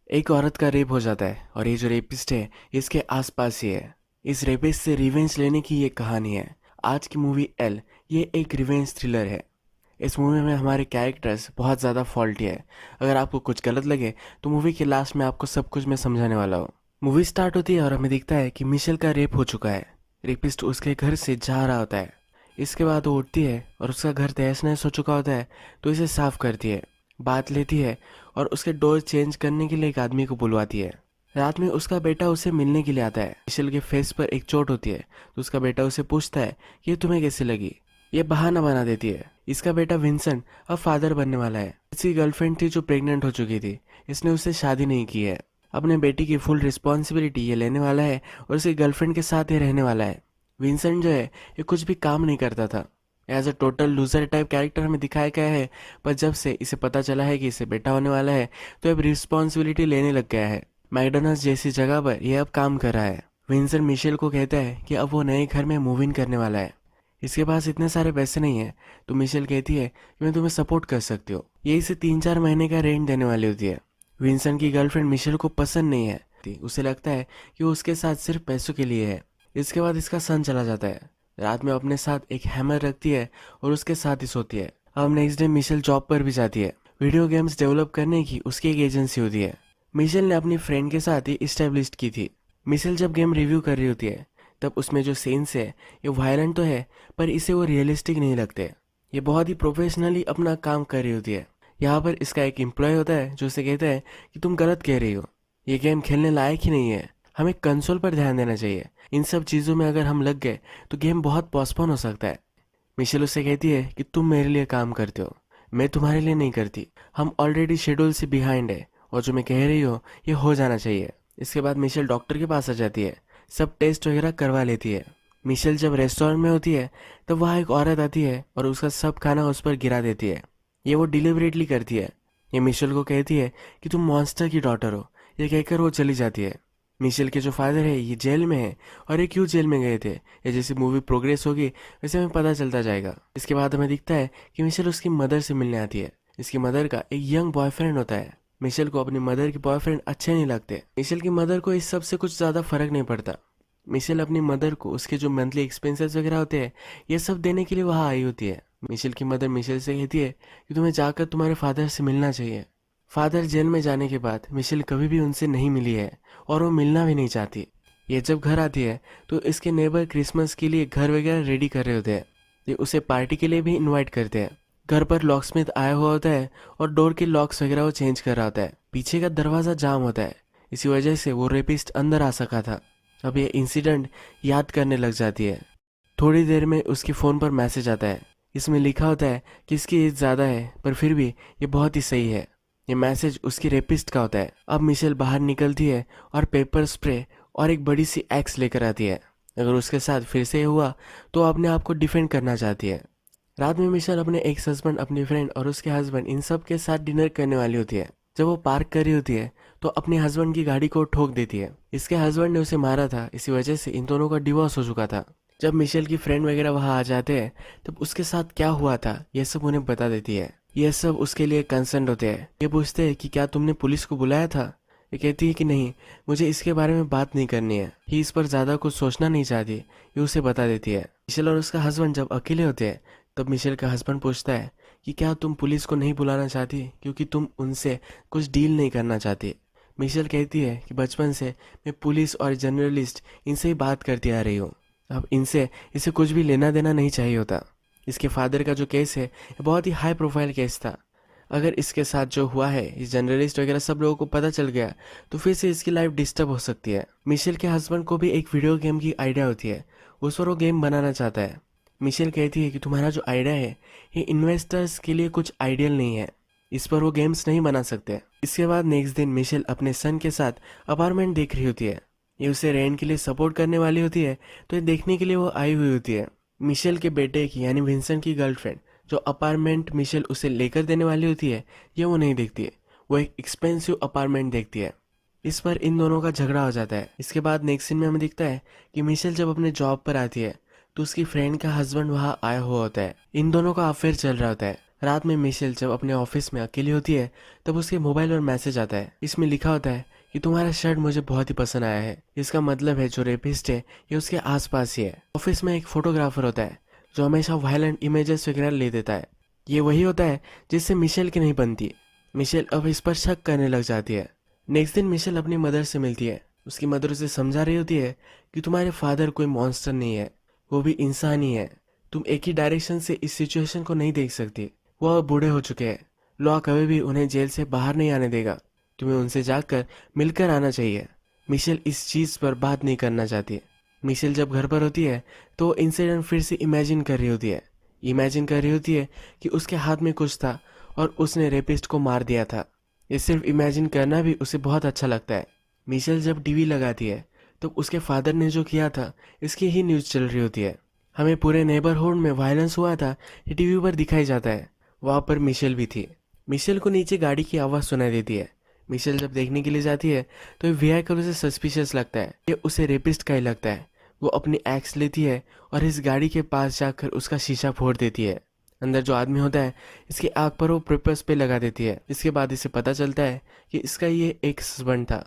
एक औरत का रेप हो जाता है और ये जो रेपिस्ट है इसके आसपास ही है। इस रेपिस्ट से रिवेंज लेने की ये कहानी है। आज की मूवी एल ये एक रिवेंज थ्रिलर है। इस मूवी में हमारे कैरेक्टर्स बहुत ज़्यादा फॉल्टी है। अगर आपको कुछ गलत लगे तो मूवी के लास्ट में आपको सब कुछ मैं समझाने वाला हूँ। मूवी स्टार्ट होती है और हमें दिखता है कि मिशेल का रेप हो चुका है। रेपिस्ट उसके घर से जा रहा होता है। इसके बाद वो उठती है और उसका घर तहस नहस हो चुका होता है, तो इसे साफ करती है, बात लेती है और उसके डोर चेंज करने के लिए एक आदमी को बुलवाती है। रात में उसका बेटा उसे मिलने के लिए आता है। मिशेल के फेस पर एक चोट होती है, तो उसका बेटा उसे पूछता है कि ये तुम्हें कैसे लगी। ये बहाना बना देती है। इसका बेटा विंसेंट अब फादर बनने वाला है। इसकी गर्लफ्रेंड थी जो प्रेग्नेंट हो चुकी थी। इसने उससे शादी नहीं की है। अपने बेटी की फुल रिस्पॉन्सिबिलिटी ये लेने वाला है और उसकी गर्लफ्रेंड के साथ ही रहने वाला है। विंसेंट जो है ये कुछ भी काम नहीं करता था। As a total loser type character हमें दिखाया गया है, पर जब से इसे पता चला है कि इसे बेटा होने वाला है तो अब रिस्पॉन्सिबिलिटी लेने लग गया है। मैकडोनल्ड्स जैसी जगह पर यह अब काम कर रहा है। विंसेंट मिशेल को कहता है कि अब वो नए घर में मूव इन करने वाला है। इसके पास इतने सारे पैसे नहीं है, तो मिशेल कहती है कि मैं तुम्हें सपोर्ट कर सकती हूँ। ये इसे 3-4 महीने का रेंट देने वाली होती है। विंसेंट की गर्लफ्रेंड मिशेल को पसंद नहीं है। उसे लगता है कि वो उसके साथ सिर्फ पैसों के लिए है। इसके बाद इसका सन चला जाता है। रात में अपने साथ एक हैमर रखती है और उसके साथ ही सोती है। अब नेक्स्ट डे मिशेल जॉब पर भी जाती है। वीडियो गेम्स डेवलप करने की उसकी एक एजेंसी होती है। मिशेल ने अपनी फ्रेंड के साथ ही इस्टेब्लिश की थी। मिशेल जब गेम रिव्यू कर रही होती है तब उसमें जो सीन्स है ये वायलेंट तो है, पर इसे वो रियलिस्टिक नहीं लगते। ये बहुत ही प्रोफेशनली अपना काम कर रही होती है। यहाँ पर इसका एक एम्प्लॉय होता है जो उसे कहता है कि तुम गलत कह रही हो, ये गेम खेलने लायक ही नहीं है, हमें कंसोल पर ध्यान देना चाहिए। इन सब चीज़ों में अगर हम लग गए तो गेम बहुत पोस्टपोन हो सकता है। मिशेल उससे कहती है कि तुम मेरे लिए काम करते हो, मैं तुम्हारे लिए नहीं करती। हम ऑलरेडी शेड्यूल से बिहाइंड है और जो मैं कह रही हूँ ये हो जाना चाहिए। इसके बाद मिशेल डॉक्टर के पास आ जाती है, सब टेस्ट वगैरह करवा लेती है। मिशेल जब रेस्टोरेंट में होती है तब वहाँ एक औरत आती है और उसका सब खाना उस पर गिरा देती है। ये वो डिलिबरेटली करती है। ये मिशेल को कहती है कि तुम मॉन्स्टर की डॉटर हो। ये कहकर वो चली जाती है। मिशेल के जो फादर है ये जेल में है और ये क्यों जेल में गए थे ये जैसे मूवी प्रोग्रेस होगी वैसे हमें पता चलता जाएगा। इसके बाद हमें दिखता है कि मिशेल उसकी मदर से मिलने आती है। इसकी मदर का एक यंग बॉयफ्रेंड होता है। मिशेल को अपनी मदर के बॉयफ्रेंड अच्छे नहीं लगते। मिशेल की मदर को इस सब से कुछ ज़्यादा फर्क नहीं पड़ता। मिशेल अपनी मदर को उसके जो मंथली एक्सपेंसेस वगैरह होते हैं ये सब देने के लिए वहाँ आई होती है। मिशेल की मदर मिशेल से कहती है कि तुम्हें जाकर तुम्हारे फादर से मिलना चाहिए। फादर जेल में जाने के बाद मिशेल कभी भी उनसे नहीं मिली है और वो मिलना भी नहीं चाहती। ये जब घर आती है तो इसके नेबर क्रिसमस के लिए घर वगैरह रेडी कर रहे होते हैं। ये उसे पार्टी के लिए भी इनवाइट करते हैं। घर पर लॉकस्मिथ आया हुआ होता है और डोर के लॉक्स वगैरह वो चेंज कर रहा होता है। पीछे का दरवाज़ा जाम होता है, इसी वजह से वो रेपिस्ट अंदर आ सका था। अब ये इंसिडेंट याद करने लग जाती है। थोड़ी देर में उसके फ़ोन पर मैसेज आता है। इसमें लिखा होता है कि इसकी एज ज़्यादा है पर फिर भी ये बहुत ही सही है। ये मैसेज उसकी रेपिस्ट का होता है। अब मिशेल बाहर निकलती है और पेपर स्प्रे और एक बड़ी सी एक्स लेकर आती है। अगर उसके साथ फिर से ये हुआ तो वो अपने आप को डिफेंड करना चाहती है। रात में मिशेल अपने एक्स हस्बैंड, अपनी फ्रेंड और उसके हस्बैंड इन सब के साथ डिनर करने वाली होती है। जब वो पार्क कर रही होती है तो अपने हस्बैंड की गाड़ी को ठोक देती है। इसके हस्बैंड ने उसे मारा था, इसी वजह से इन दोनों का डिवोर्स हो चुका था। जब मिशेल की फ्रेंड वगैरह वहाँ आ जाते हैं तब उसके साथ क्या हुआ था ये सब उन्हें बता देती है। ये सब उसके लिए कंसर्न होते हैं। ये पूछते हैं कि क्या तुमने पुलिस को बुलाया था। ये कहती है कि नहीं, मुझे इसके बारे में बात नहीं करनी है। ये इस पर ज़्यादा कुछ सोचना नहीं चाहती, ये उसे बता देती है। मिशेल और उसका हस्बैंड जब अकेले होते हैं तब मिशेल का हस्बैंड पूछता है कि क्या तुम पुलिस को नहीं बुलाना चाहती क्योंकि तुम उनसे कुछ डील नहीं करना चाहती। मिशेल कहती है कि बचपन से मैं पुलिस और जर्नलिस्ट इनसे ही बात करती आ रही हूँ। अब इनसे इसे कुछ भी लेना देना नहीं चाहिए होता। इसके फादर का जो केस है ये बहुत ही हाई प्रोफाइल केस था। अगर इसके साथ जो हुआ है इस जर्नलिस्ट वगैरह सब लोगों को पता चल गया तो फिर से इसकी लाइफ डिस्टर्ब हो सकती है। मिशेल के हस्बैंड को भी एक वीडियो गेम की आइडिया होती है, उस पर वो गेम बनाना चाहता है। मिशेल कहती है कि तुम्हारा जो आइडिया है ये इन्वेस्टर्स के लिए कुछ आइडियल नहीं है, इस पर वो गेम्स नहीं बना सकते। इसके बाद नेक्स्ट दिन मिशेल अपने सन के साथ अपार्टमेंट देख रही होती है। ये उसे रेंट के लिए सपोर्ट करने वाली होती है, तो ये देखने के लिए वो आई हुई होती है। मिशेल के बेटे की यानी विंसेंट की गर्लफ्रेंड जो अपार्टमेंट मिशेल उसे लेकर देने वाली होती है ये वो नहीं देखती है, वो एक एक्सपेंसिव अपार्टमेंट देखती है। इस पर इन दोनों का झगड़ा हो जाता है। इसके बाद नेक्स्ट सीन में हमें दिखता है कि मिशेल जब अपने जॉब पर आती है तो उसकी फ्रेंड का हस्बैंड वहाँ आया हुआ होता है। इन दोनों का अफेयर चल रहा होता है। रात में मिशेल जब अपने ऑफिस में अकेली होती है तब उसके मोबाइल पर मैसेज आता है। इसमें लिखा होता है कि तुम्हारा शर्ट मुझे बहुत ही पसंद आया है। इसका मतलब है जो रेपिस्ट है ये उसके आसपास ही है। ऑफिस में एक फोटोग्राफर होता है जो हमेशा वायलेंट इमेजेस वगैरह ले देता है। ये वही होता है जिससे मिशेल की नहीं बनती। मिशेल अब इस पर शक करने लग जाती है। नेक्स्ट दिन मिशेल अपनी मदर से मिलती है। उसकी मदर उसे समझा रही होती है कि तुम्हारे फादर कोई मॉन्स्टर नहीं है, वो भी इंसान ही है। तुम एक ही डायरेक्शन से इस सिचुएशन को नहीं देख सकती। वो अब बूढ़े हो चुके हैं। लॉ कभी भी उन्हें जेल से बाहर नहीं आने देगा। तुम्हें उनसे जाकर मिलकर आना चाहिए। मिशेल इस चीज़ पर बात नहीं करना चाहती। मिशेल जब घर पर होती है तो इंसिडेंट फिर से इमेजिन कर रही होती है। इमेजिन कर रही होती है कि उसके हाथ में कुछ था और उसने रेपिस्ट को मार दिया था। ये सिर्फ इमेजिन करना भी उसे बहुत अच्छा लगता है। मिशेल जब टीवी लगाती है तो उसके फादर ने जो किया था इसकी ही न्यूज़ चल रही होती है। हमें पूरे नेबरहुड में वायलेंस हुआ था ये टीवी पर दिखाई जाता है। वहाँ पर मिशेल भी थी। मिशेल को नीचे गाड़ी की आवाज़ सुनाई देती है। मिशेल जब देखने के लिए जाती है तो व्हीकल उसे सस्पिशियस लगता है। ये उसे रेपिस्ट का ही लगता है। वो अपनी एक्स लेती है और इस गाड़ी के पास जाकर उसका शीशा फोड़ देती है। अंदर जो आदमी होता है इसकी आँख पर वो पेपर्स पे लगा देती है। इसके बाद इसे पता चलता है कि इसका ये एक्स हस्बैंड था।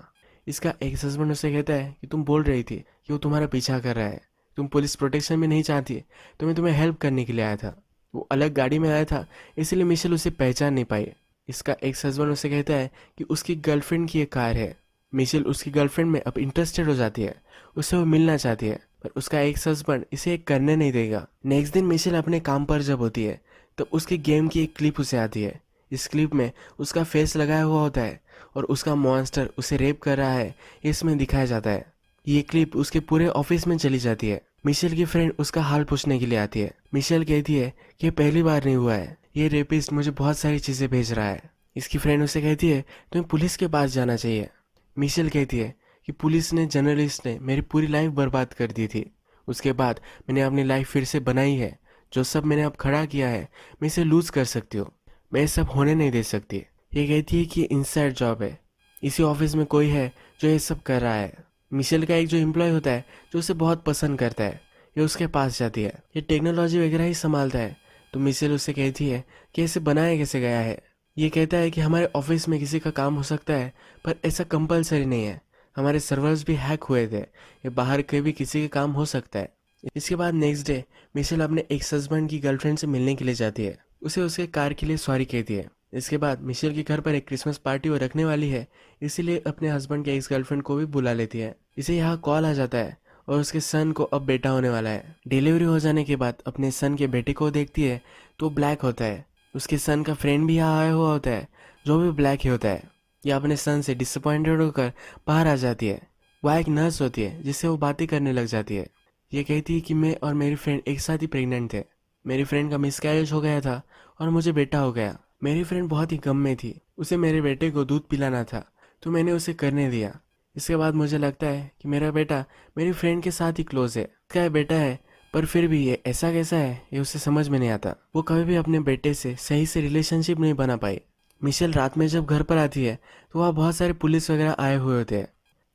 इसका एक्स हस्बैंड उसे कहता है कि तुम बोल रही थी कि वो तुम्हारा पीछा कर रहा है, तुम पुलिस प्रोटेक्शन में नहीं चाहती, तो मैं तुम्हें हेल्प करने के लिए आया था। वो अलग गाड़ी में आया था इसलिए मिशेल उसे पहचान नहीं पाई। इसका एक्स हस्बैंड उसे कहता है कि उसकी गर्लफ्रेंड की एक कार है। मिशेल उसकी गर्लफ्रेंड में अब इंटरेस्टेड हो जाती है। उससे वो मिलना चाहती है पर उसका एक्स हस्बैंड इसे करने नहीं देगा। नेक्स्ट दिन मिशेल अपने काम पर जब होती है तो उसके गेम की एक क्लिप उसे आती है। इस क्लिप में उसका फेस लगाया हुआ होता है और उसका मॉन्स्टर उसे रेप कर रहा है इसमें दिखाया जाता है। ये क्लिप उसके पूरे ऑफिस में चली जाती है। मिशेल की फ्रेंड उसका हाल पूछने के लिए आती है। मिशेल कहती है कि ये पहली बार नहीं हुआ है, ये रेपिस्ट मुझे बहुत सारी चीज़ें भेज रहा है। इसकी फ्रेंड उसे कहती है तुम्हें पुलिस के पास जाना चाहिए। मिशेल कहती है कि पुलिस ने, जर्नलिस्ट ने मेरी पूरी लाइफ बर्बाद कर दी थी। उसके बाद मैंने अपनी लाइफ फिर से बनाई है। जो सब मैंने अब खड़ा किया है मैं इसे लूज कर सकती हूँ, मैं ये सब होने नहीं दे सकती। ये कहती है कि इनसाइड जॉब है, इसी ऑफिस में कोई है जो ये सब कर रहा है। मिशेल का एक जो एम्प्लॉय होता है जो उसे बहुत पसंद करता है, ये उसके पास जाती है। ये टेक्नोलॉजी वगैरह ही संभालता है। तो मिशेल उससे कहती है कि इसे बनाया कैसे गया है। ये कहता है कि हमारे ऑफिस में किसी का काम हो सकता है पर ऐसा कंपलसरी नहीं है। हमारे सर्वर्स भी हैक हुए थे, ये बाहर कहीं भी किसी का काम हो सकता है। इसके बाद नेक्स्ट डे मिशेल अपने एक्स हस्बैंड की गर्लफ्रेंड से मिलने के लिए जाती है। उसे उसके कार के लिए सॉरी कहती है। इसके बाद मिशेल के घर पर एक क्रिसमस पार्टी वो रखने वाली है, इसीलिए अपने हस्बैंड के एक्स गर्लफ्रेंड को भी बुला लेती है। इसे यहाँ कॉल आ जाता है और उसके सन को अब बेटा होने वाला है। डिलीवरी हो जाने के बाद अपने सन के बेटे को देखती है तो ब्लैक होता है। उसके सन का फ्रेंड भी यहाँ आया हुआ होता है जो भी ब्लैक ही होता है। यह अपने सन से डिसअपॉइंटेड होकर बाहर आ जाती है। वह एक नर्स होती है जिससे वो बातें करने लग जाती है। ये कहती है कि मैं और मेरी फ्रेंड एक साथ ही प्रेग्नेंट थे। मेरी फ्रेंड का मिसकैरेज हो गया था और मुझे बेटा हो गया। मेरी फ्रेंड बहुत ही गम में थी, उसे मेरे बेटे को दूध पिलाना था तो मैंने उसे करने दिया। इसके बाद मुझे लगता है कि मेरा बेटा मेरी फ्रेंड के साथ ही क्लोज है। उसका ये बेटा है पर फिर भी ये ऐसा कैसा है ये उसे समझ में नहीं आता। वो कभी भी अपने बेटे से सही से रिलेशनशिप नहीं बना पाई। मिशेल रात में जब घर पर आती है तो वहाँ बहुत सारे पुलिस वगैरह आए हुए होते हैं।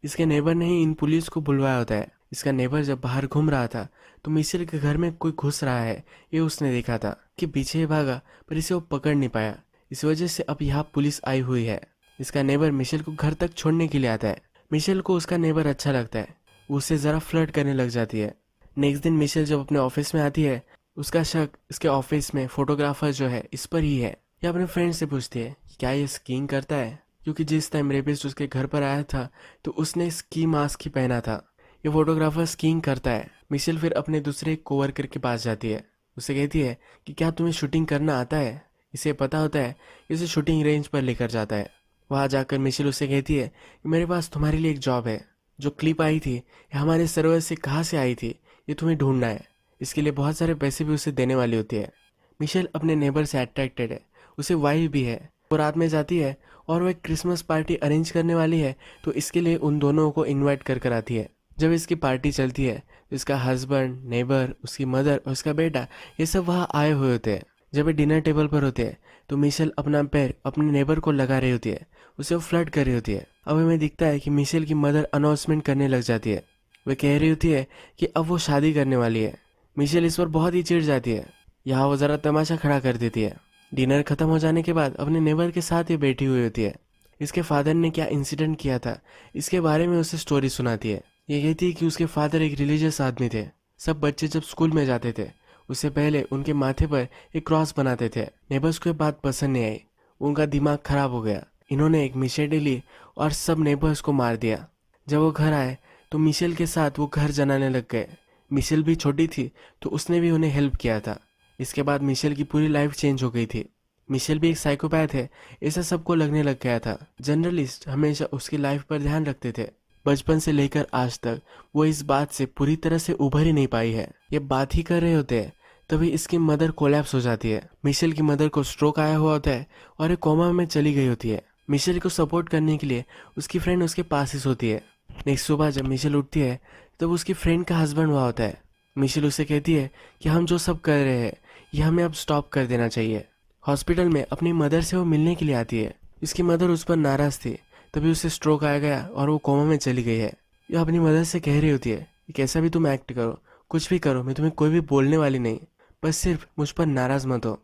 इसके नेबर ने ही इन पुलिस को बुलवाया होता है। इसका नेबर जब बाहर घूम रहा था तो मिशेल के घर में कोई घुस रहा है ये उसने देखा था कि पीछे ही भागा पर इसे वो पकड़ नहीं पाया। इस वजह से अब यहाँ पुलिस आई हुई है। इसका नेबर मिशेल को घर तक छोड़ने के लिए आता है। मिशेल को उसका नेबर अच्छा लगता है, वो उससे ज़रा फ्लर्ट करने लग जाती है। नेक्स्ट दिन मिशेल जब अपने ऑफिस में आती है उसका शक इसके ऑफिस में फोटोग्राफर जो है इस पर ही है। ये अपने फ्रेंड से पूछती है कि क्या ये स्कीइंग करता है, क्योंकि जिस टाइम रेपिस्ट उसके घर पर आया था तो उसने स्की मास्क ही पहना था। ये फोटोग्राफर स्कीइंग करता है। मिशेल फिर अपने दूसरे कोवर्कर के पास जाती है। उसे कहती है कि क्या तुम्हें शूटिंग करना आता है। इसे पता होता है कि इसे शूटिंग रेंज पर लेकर जाता है। वहाँ जाकर मिशेल उससे कहती है कि मेरे पास तुम्हारे लिए एक जॉब है। जो क्लिप आई थी ये हमारे सर्वर से कहाँ से आई थी ये तुम्हें ढूंढना है। इसके लिए बहुत सारे पैसे भी उसे देने वाली होती है। मिशेल अपने नेबर से अट्रैक्टेड है, उसे वाइफ भी है। वो रात में जाती है और वो एक क्रिसमस पार्टी अरेंज करने वाली है तो इसके लिए उन दोनों को इनवाइट कर कर आती है। जब इसकी पार्टी चलती है तो इसका हस्बैंड, नेबर, उसकी मदर और उसका बेटा ये सब वहाँ आए हुए होते हैं। जब ये डिनर टेबल पर होते हैं तो मिशेल अपना पैर अपने नेबर को लगा रही होती है, उसे वो फ्लर्ट कर रही होती है। अब हमें दिखता है कि मिशेल की मदर अनाउंसमेंट करने लग जाती है। वह कह रही होती है कि अब वो शादी करने वाली है। मिशेल इस पर बहुत ही चिढ़ जाती है। यहाँ वो ज़रा तमाशा खड़ा कर देती है। डिनर खत्म हो जाने के बाद अपने नेबर के साथ ये बैठी हुई होती है। इसके फादर ने क्या इंसिडेंट किया था इसके बारे में उसे स्टोरी सुनाती है। ये कहती है कि उसके फादर एक रिलीजियस आदमी थे। सब बच्चे जब स्कूल में जाते थे उससे पहले उनके माथे पर एक क्रॉस बनाते थे। नेबर्स को ये बात पसंद नहीं आई। उनका दिमाग खराब हो गया। इन्होंने एक मिशेली ली और सब नेबर्स को मार दिया। जब वो घर आए तो मिशेल के साथ वो घर जलाने लग गए। मिशेल भी छोटी थी तो उसने भी उन्हें हेल्प किया था। इसके बाद मिशेल की पूरी लाइफ चेंज हो गई थी। मिशेल भी एक साइकोपैथ है ऐसा सबको लगने लग गया था। जर्नलिस्ट हमेशा उसकी लाइफ पर ध्यान रखते थे। बचपन से लेकर आज तक वो इस बात से पूरी तरह से उभर ही नहीं पाई है। ये बात ही कर रहे होते हैं तभी इसकी मदर कोलैप्स हो जाती है। मिशेल की मदर को स्ट्रोक आया हुआ होता है और एक कोमा में चली गई होती है। मिशेल को सपोर्ट करने के लिए उसकी फ्रेंड उसके पास ही सोती है। नेक्स्ट सुबह जब मिशेल उठती है तब उसकी फ्रेंड का हस्बैंड वहाँ होता है। मिशेल उसे कहती है कि हम जो सब कर रहे हैं ये हमें अब स्टॉप कर देना चाहिए। हॉस्पिटल में अपनी मदर से वो मिलने के लिए आती है। इसकी मदर उस पर नाराज थी तभी उसे स्ट्रोक आ गया और वो कोमा में चली गई है। ये अपनी मदर से कह रही होती है कि कैसा भी तुम एक्ट करो कुछ भी करो मैं तुम्हें कोई भी बोलने वाली नहीं, बस सिर्फ मुझ पर नाराज मत हो।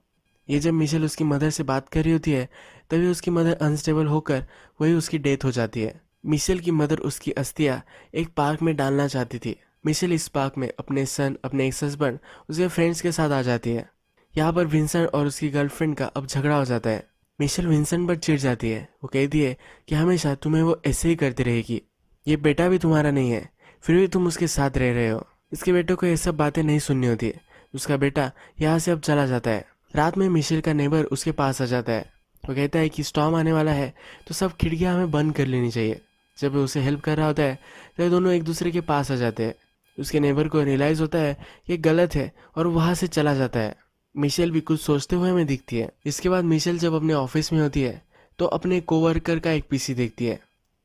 ये जब मिशेल उसकी मदर से बात कर रही होती है तभी उसकी मदर अनस्टेबल होकर वही उसकी डेथ हो जाती है। मिशेल की मदर उसकी अस्थियां एक पार्क में डालना चाहती थी। मिशेल इस पार्क में अपने सन अपने एक्स हस्बैंड उसके फ्रेंड्स के साथ आ जाती है। यहाँ पर विंसेंट और उसकी गर्लफ्रेंड का अब झगड़ा हो जाता है। मिशेल विंसेंट पर चिढ़ जाती है। वो कहती है कि हमेशा तुम्हें वो ऐसे ही करती रहेगी। ये बेटा भी तुम्हारा नहीं है फिर भी तुम उसके साथ रह रहे हो। इसके बेटे को ये सब बातें नहीं सुननी होती है। उसका बेटा यहाँ से अब चला जाता है। रात में मिशेल का नेबर उसके पास आ जाता है। वो कहता है कि स्टॉर्म आने वाला है तो सब खिड़कियां हमें बंद कर लेनी चाहिए। जब वो उसे हेल्प कर रहा होता है तो दोनों एक दूसरे के पास आ जाते हैं। उसके नेबर को रियलाइज होता है ये गलत है और वहां से चला जाता है। मिशेल भी कुछ सोचते हुए हमें दिखती है। इसके बाद मिशेल जब अपने ऑफिस में होती है तो अपने कोवर्कर का एक पीसी देखती है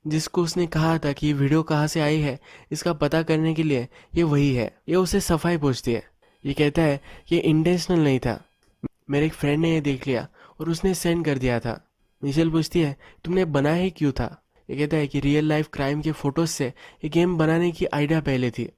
जिसको उसने कहा था कि ये वीडियो कहाँ से आई है इसका पता करने के लिए ये वही है। ये उसे सफाई पूछती है। ये कहता है ये इंटेंशनल नहीं था, मेरे एक फ्रेंड ने ये देख लिया और उसने सेंड कर दिया था। मिशेल पूछती है तुमने बनाया ही क्यों था। ये कहता है कि रियल लाइफ क्राइम के फोटोज से ये गेम बनाने की आइडिया पहले थी।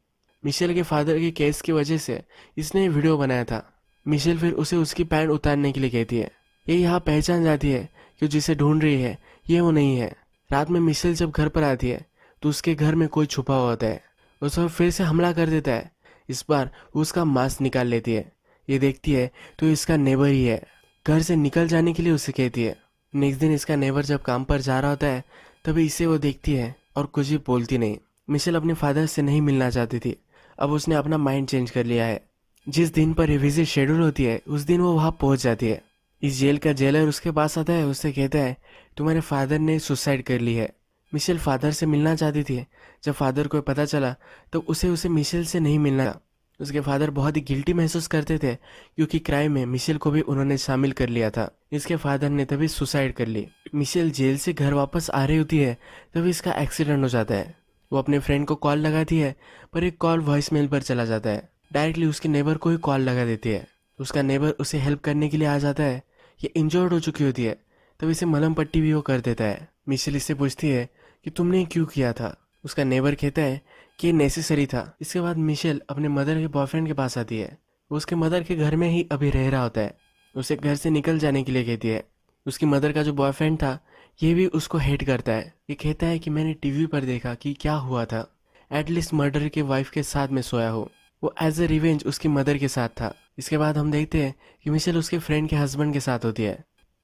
मिशेल के फादर के केस की वजह से इसने ये वीडियो बनाया था। मिशेल फिर उसे उसकी पैंट उतारने के लिए कहती है। ये यहाँ पहचान जाती है कि जिसे ढूंढ रही है ये वो नहीं है। रात में मिशेल जब घर पर आती है तो उसके घर में कोई छुपा हुआ होता है। उस पर फिर से हमला कर देता है। इस बार वो उसका मास्क निकाल लेती है। ये देखती है तो इसका नेबर ही है। घर से निकल जाने के लिए उसे कहती है। नेक्स्ट दिन इसका नेबर जब काम पर जा रहा होता है तभी इसे वो देखती है और कुछ भी बोलती नहीं। मिशेल अपने फादर से नहीं मिलना चाहती थी। अब उसने अपना माइंड चेंज कर लिया है। जिस दिन पर रिविजिट शेड्यूल होती है उस दिन वो वहाँ पहुँच जाती है। इस जेल का जेलर उसके पास आता है। उससे कहता है तुम्हारे फादर ने सुसाइड कर ली है। मिशेल फादर से मिलना चाहती थी। जब फादर को पता चला तो उसे मिशेल से नहीं मिलना। उसके फादर बहुत ही गिल्टी महसूस करते थे क्योंकि क्राइम में मिशेल को भी उन्होंने शामिल कर लिया था। इसके फादर ने तभी सुसाइड कर ली। मिशेल जेल से घर वापस आ रही होती है तभी इसका एक्सीडेंट हो जाता है। वो अपने फ्रेंड को कॉल लगाती है पर एक कॉल वॉइस मेल पर चला जाता है। डायरेक्टली उसके नेबर को ही कॉल लगा देती है। उसका नेबर उसे हेल्प करने के लिए आ जाता है। ये इंजर्ड हो चुकी होती है तब इसे मलहम पट्टी भी वो कर देता है। मिशेल इससे पूछती है कि तुमने क्यों किया था। उसका नेबर कहता है कि नेसेसरी था। इसके बाद मिशेल अपने मदर के बॉयफ्रेंड के पास आती है। वो उसके मदर के घर में ही अभी रह रहा होता है। उसे घर से निकल जाने के लिए कहती है। उसकी मदर का जो बॉयफ्रेंड था ये भी उसको हेट करता है। ये कहता है कि मैंने टीवी पर देखा कि क्या हुआ था। एटलीस्ट मर्डर के वाइफ के साथ में सोया हो। वो एज ए रिवेंज उसकी मदर के साथ था। इसके बाद हम देखते हैं कि मिशेल उसके फ्रेंड के हस्बैंड के साथ होती है।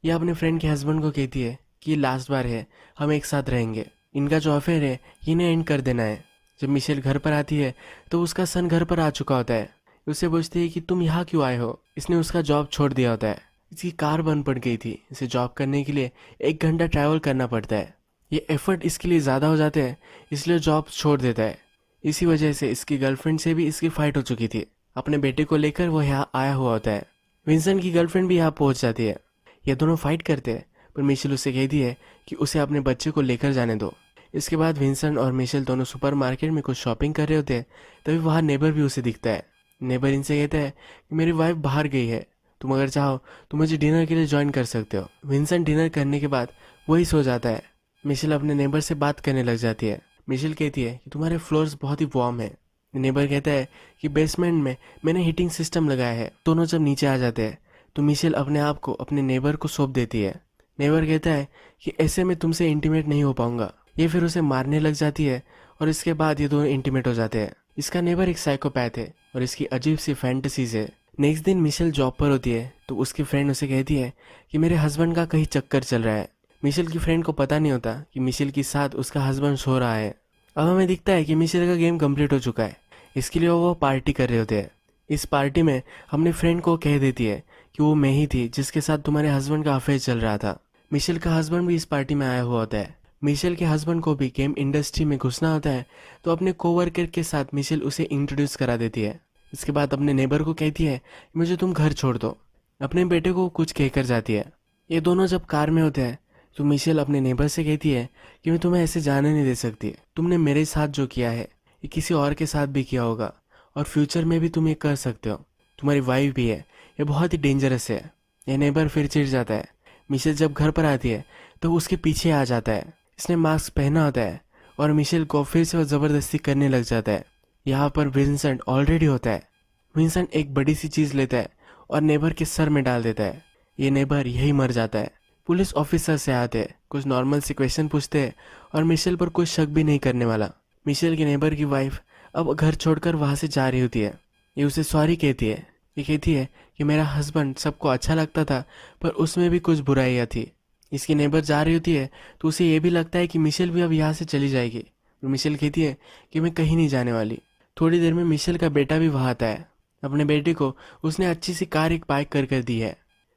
यह अपने फ्रेंड के हस्बैंड को कहती है कि ये लास्ट बार है, हम एक साथ रहेंगे। इनका जो अफेयर है इन्हें एंड कर देना है। जब मिशेल घर पर आती है तो उसका सन घर पर आ चुका होता है। उससे पूछती है कि तुम यहाँ क्यों आए हो। इसने उसका जॉब छोड़ दिया होता है। इसकी कार बंद पड़ गई थी। इसे जॉब करने के लिए 1 घंटा ट्रैवल करना पड़ता है। ये एफर्ट इसके लिए ज़्यादा हो जाते हैं इसलिए जॉब छोड़ देता है। इसी वजह से इसकी गर्लफ्रेंड से भी इसकी फाइट हो चुकी थी। अपने बेटे को लेकर वो यहाँ आया हुआ होता है। विंसेंट की गर्लफ्रेंड भी यहाँ पहुँच जाती है। ये दोनों फाइट करते हैं पर मिशेल उससे कहती है कि उसे अपने बच्चे को लेकर जाने दो। इसके बाद विंसेंट और मिशेल दोनों सुपरमार्केट में कुछ शॉपिंग कर रहे होते हैं तभी वहाँ नेबर भी उसे दिखता है। नेबर इनसे कहता है कि मेरी वाइफ बाहर गई है, तुम अगर चाहो तो मुझे डिनर के लिए ज्वाइन कर सकते हो। विंसेंट डिनर करने के बाद वही सो जाता है। मिशेल अपने नेबर से बात करने लग जाती है। मिशेल कहती है कि तुम्हारे फ्लोर्स बहुत ही वार्म है। नेबर कहता है कि बेसमेंट में मैंने हीटिंग सिस्टम लगाया है। दोनों जब नीचे आ जाते हैं तो मिशेल अपने आप को अपने नेबर को सौंप देती है। नेबर कहता है कि ऐसे में तुमसे इंटीमेट नहीं हो पाऊंगा। ये फिर उसे मारने लग जाती है और इसके बाद ये दोनों इंटीमेट हो जाते हैं। इसका नेबर एक साइकोपैथ है और इसकी अजीब सी फैंटेसीज है। नेक्स्ट दिन मिशेल जॉब पर होती है तो उसकी फ्रेंड उसे कहती है कि मेरे हस्बैंड का कहीं चक्कर चल रहा है। मिशेल की फ्रेंड को पता नहीं होता कि मिशेल के साथ उसका हस्बैंड सो रहा है। अब हमें दिखता है कि मिशेल का गेम कंप्लीट हो चुका है। इसके लिए वो पार्टी कर रहे होते हैं। इस पार्टी में हमने फ्रेंड को कह देती है कि वो मैं ही थी जिसके साथ तुम्हारे हस्बैंड का अफेयर चल रहा था। मिशेल का हस्बैंड भी इस पार्टी में आया हुआ होता है। मिशेल के हस्बैंड को भी गेम इंडस्ट्री में घुसना होता है तो अपने कोवर्कर के साथ मिशेल उसे इंट्रोड्यूस करा देती है। इसके बाद अपने नेबर को कहती है कि मुझे तुम घर छोड़ दो। अपने बेटे को कुछ कहकर जाती है। ये दोनों जब कार में होते हैं तो मिशेल अपने नेबर से कहती है कि मैं तुम्हें ऐसे जाने नहीं दे सकती। तुमने मेरे साथ जो किया है ये किसी और के साथ भी किया होगा और फ्यूचर में भी तुम ये कर सकते हो। तुम्हारी वाइफ भी है, ये बहुत ही डेंजरस है। ये नेबर फिर चिढ़ जाता है। मिशेल जब घर पर आती है तो उसके पीछे आ जाता है। इसने मास्क पहना होता है और मिशेल को फिर से वो ज़बरदस्ती करने लग जाता है। यहाँ पर विंसेंट ऑलरेडी होता है। विंसेंट एक बड़ी सी चीज़ लेता है और नेबर के सर में डाल देता है। ये नेबर यही मर जाता है। पुलिस ऑफिसर से आते हैं, कुछ नॉर्मल से क्वेश्चन पूछते हैं और मिशेल पर कोई शक भी नहीं करने वाला। मिशेल के नेबर की वाइफ अब घर छोड़कर वहाँ से जा रही होती है। ये उसे सॉरी कहती है। ये कहती है कि मेरा हस्बैंड सबको अच्छा लगता था पर उसमें भी कुछ बुराइयाँ थी। इसकी नेबर जा रही होती है तो उसे ये भी लगता है कि मिशेल भी अब यहाँ से चली जाएगी। तो मिशेल कहती है कि मैं कहीं नहीं जाने वाली। थोड़ी देर में मिशेल का बेटा भी वहाँ आता है। अपने बेटे को उसने अच्छी सी कार एक बाइक कर दी है।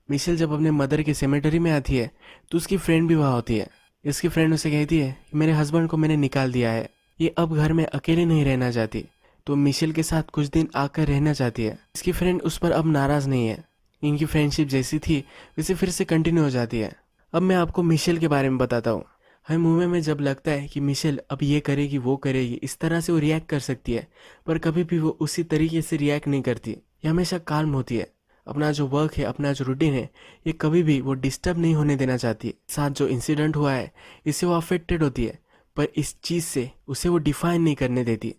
मिशेल जब अपने मदर के सेमेटरी में आती है तो उसकी फ्रेंड भी वहाँ होती है। इसकी फ्रेंड उसे कहती है कि मेरे हस्बैंड को मैंने निकाल दिया है, ये अब घर में अकेले नहीं रहना चाहती, तो मिशेल के साथ कुछ दिन आकर रहना चाहती है। इसकी फ्रेंड उस पर अब नाराज़ नहीं है। इनकी फ्रेंडशिप जैसी थी वैसे फिर से कंटिन्यू हो जाती है। अब मैं आपको मिशेल के बारे में बताता हूँ। हमें मूवी में जब लगता है कि मिशेल अब ये करेगी वो करेगी, इस तरह से वो रिएक्ट कर सकती है, पर कभी भी वो उसी तरीके से रिएक्ट नहीं करती। ये हमेशा काल्म होती है। अपना जो वर्क है, अपना जो रूटीन है, ये कभी भी वो डिस्टर्ब नहीं होने देना चाहती है। साथ जो इंसिडेंट हुआ है इससे वो अफेक्टेड होती है पर इस चीज़ से उसे वो डिफाइन नहीं करने देती।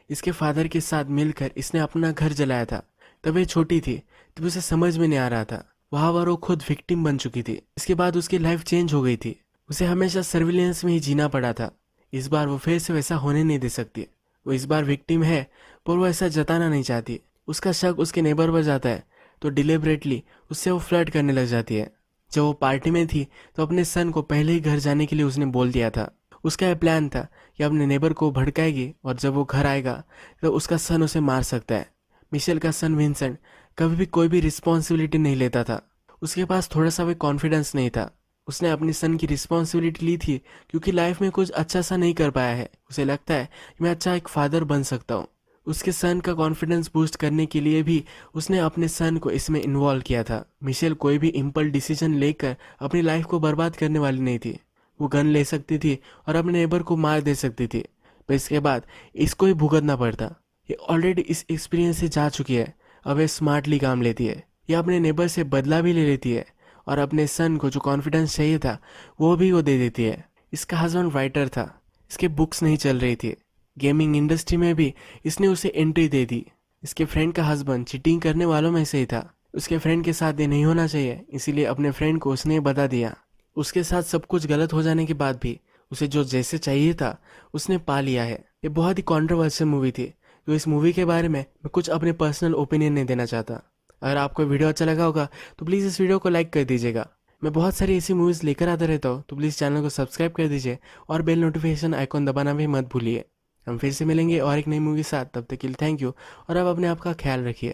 इसके फादर के साथ मिलकर इसने अपना घर जलाया था। तब ये छोटी थी, तब उसे समझ में नहीं आ रहा था। वहाँ पर वो खुद विक्टिम बन चुकी थी। इसके बाद उसकी लाइफ चेंज हो गई थी। उसे हमेशा सर्विलेंस में ही जीना पड़ा था। इस बार वो फिर से वैसा होने नहीं दे सकती। वो इस बार विक्टिम है पर वो ऐसा जताना नहीं चाहती। उसका शक उसके नेबर पर जाता है तो डिलिबरेटली उससे वो फ्लर्ट करने लग जाती है। जब वो पार्टी में थी तो अपने सन को पहले ही घर जाने के लिए उसने बोल दिया था। उसका यह प्लान था कि अपने नेबर को भड़काएगी और जब वो घर आएगा तो उसका सन उसे मार सकता है। मिशेल का सन विंसेंट कभी भी कोई भी रिस्पॉन्सिबिलिटी नहीं लेता था। उसके पास थोड़ा सा भी कॉन्फिडेंस नहीं था। उसने अपने सन की रिस्पॉन्सिबिलिटी ली थी क्योंकि लाइफ में कुछ अच्छा सा नहीं कर पाया है। उसे लगता है कि मैं अच्छा एक फादर बन सकता हूँ। उसके सन का कॉन्फिडेंस बूस्ट करने के लिए भी उसने अपने सन को इसमें इन्वॉल्व किया था। मिशेल कोई भी इम्पल्स डिसीजन लेकर अपनी लाइफ को बर्बाद करने वाली नहीं थी। वो गन ले सकती थी और अपने नेबर को मार दे सकती थी, पर इसके बाद इसको ही भुगतना पड़ता। ये ऑलरेडी इस एक्सपीरियंस से जा चुकी है। अब ये स्मार्टली काम लेती है। ये अपने नेबर से बदला भी ले लेती है और अपने सन को जो कॉन्फिडेंस चाहिए था वो भी वो दे देती है। इसका हस्बैंड राइटर था। इसके बुक्स नहीं चल रही थी। गेमिंग इंडस्ट्री में भी इसने उसे एंट्री दे दी। इसके फ्रेंड का हस्बैंड चीटिंग करने वालों में से ही था। उसके फ्रेंड के साथ ये नहीं होना चाहिए, इसीलिए अपने फ्रेंड को उसने बता दिया। उसके साथ सब कुछ गलत हो जाने के बाद भी उसे जो जैसे चाहिए था उसने पा लिया है। ये बहुत ही कॉन्ट्रोवर्शियल मूवी थी, तो इस मूवी के बारे में मैं कुछ अपने पर्सनल ओपिनियन नहीं देना चाहता। अगर आपको वीडियो अच्छा लगा होगा तो प्लीज़ इस वीडियो को लाइक कर दीजिएगा। मैं बहुत सारी ऐसी मूवीज़ लेकर आता रहता हूँ, तो प्लीज़ चैनल को सब्सक्राइब कर दीजिए और बेल नोटिफिकेशन आइकॉन दबाना भी मत भूलिए। हम फिर से मिलेंगे और एक नई मूवी के साथ। तब तक के लिए थैंक यू और अब अपने आप का ख्याल रखिए।